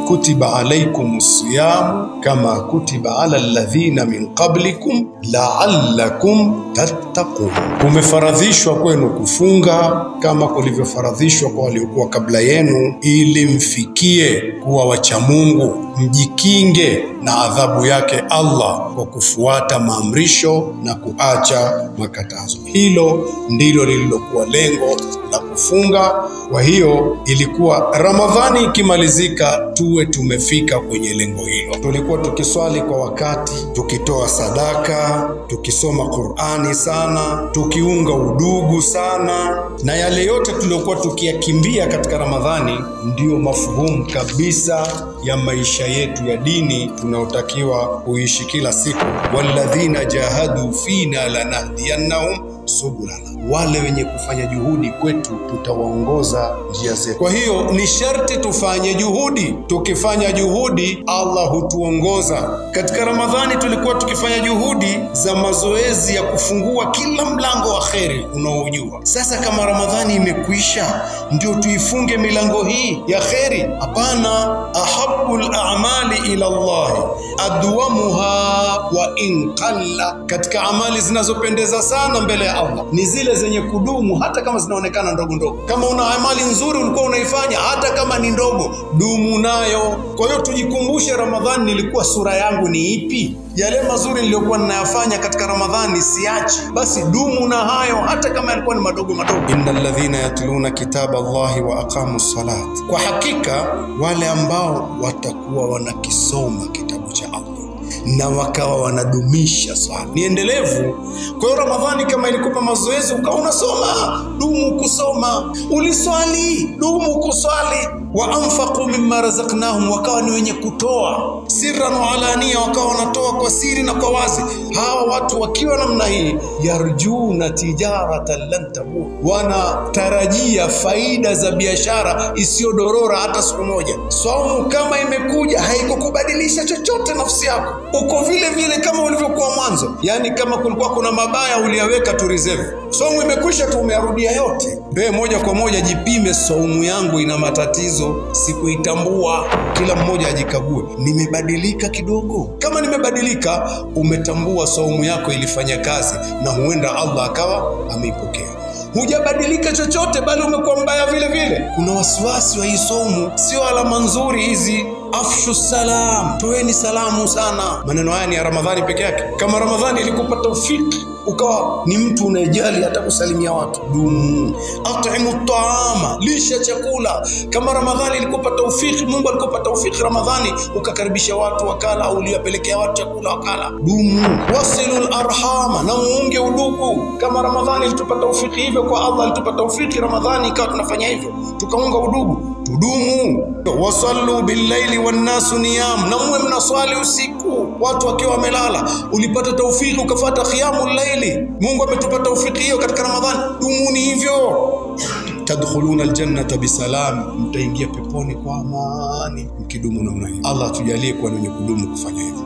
kutiba alaykumus siyam kama kutiba ala alladhina min qablikum la'allakum tattaqun. Kumefaradhishwa kwenu kufunga kama kulivyofaradhishwa kwa waliokuwa kabla yenu, ili mfikie kuwa wacha Mungu, mjikinge na adhabu yake Allah kwa kufuata maamrisho na kuacha makatazo. Hilo ndilo lililokuwa lengo la kufunga. Kwa hiyo ilikuwa Ramadhani ikimalizika tuwe tumefika kwenye lengo hilo. Tulikuwa tukiswali kwa wakati, tukitoa sadaka, tukisoma Qur'ani sana, tukiunga udugu sana, na yale yote tuliokuwa tukiyakimbia katika Ramadhani ndiyo mafuhumu kabisa ya maisha yetu ya dini tunaotakiwa kuishi kila siku. Walladhina jahadu fina lanahdiyannahum subulana, wale wenye kufanya juhudi kwetu tutawaongoza njia zetu. Kwa hiyo ni sharti tufanye juhudi. Tukifanya juhudi Allah hutuongoza. Katika Ramadhani tulikuwa tukifanya juhudi za mazoezi ya kufungua kila mlango wa kheri unaojua. Sasa kama Ramadhani imekwisha ndio tuifunge milango hii ya kheri? Hapana. Ahabbul a'mali ila Allah adwamuha wa in qalla. Katika amali zinazopendeza sana mbele ya Allah ni zile zenye kudumu, hata kama zinaonekana ndogo ndogo. Kama una amali nzuri ulikuwa unaifanya, hata kama ni ndogo, dumu nayo. Kwa hiyo tujikumbushe Ramadhani nilikuwa sura yangu ni ipi, yale mazuri niliyokuwa ninayafanya katika Ramadhani siachi, basi dumu na hayo hata kama yalikuwa ni madogo madogo. Innal ladhina yatluna kitaba Allahi wa aqamus salat, kwa hakika wale ambao watakuwa wanakisoma kitabu cha Allah na wakawa wanadumisha swala ni endelevu. Kwa hiyo Ramadhani kama ilikupa mazoezi ukawa unasoma, dumu kusoma. Uliswali, dumu kuswali. Wa anfaqu mimma razaqnahum, wakawa ni wenye kutoa sirran wa alania, wakawa wanatoa kwa siri na kwa wazi. Hawa watu wakiwa namna hii, yarjuna tijaratan lan tabur, wanatarajia faida za biashara isiyodorora hata siku moja. Saumu kama imekuja haikukubadilisha chochote nafsi yako, uko vile vile kama ulivyokuwa mwanzo. Yani kama kulikuwa kuna mabaya uliyaweka tu reserve, saumu imekwisha tu umeyarudia yote. Wewe moja kwa moja jipime, saumu yangu ina matatizo, sikuitambua. Kila mmoja ajikague, nimebadilika kidogo? Kama nimebadilika, umetambua saumu yako ilifanya kazi na huenda Allah akawa ameipokea. Hujabadilika chochote bali umekuwa mbaya vile vile, kuna wasiwasi wa hii saumu, sio alama nzuri hizi. Afshu salam, toeni salamu sana. Maneno haya ni ya Ramadhani peke yake. Kama Ramadhani ilikupa taufiki ukawa ni mtu unayejali hata kusalimia watu, dumu. At'imu ta'ama, lisha chakula. Kama Ramadhani ilikupa taufiki, Mungu alikupa taufiki Ramadhani ukakaribisha watu wakala, au uliyapelekea watu chakula wakala, dumu. Wasilul arhama, na muunge udugu. Kama Ramadhani ilitupa taufiki hivyo, kwa Allah alitupa taufiki Ramadhani ikawa tunafanya hivyo, tukaunga udugu, tudumu. Wasallu bil-laili wan-nasu niyam, na muwe mnaswali usiku watu wakiwa wamelala. Ulipata taufiki ukafuata qiyamul layli, Mungu ametupa taufiki hiyo katika Ramadhani, dumuni hivyo. Tadkhuluna aljannata bisalam, mtaingia peponi kwa amani mkidumu namna hiyo. Allah tujalie kuwa wenye kudumu kufanya hivyo.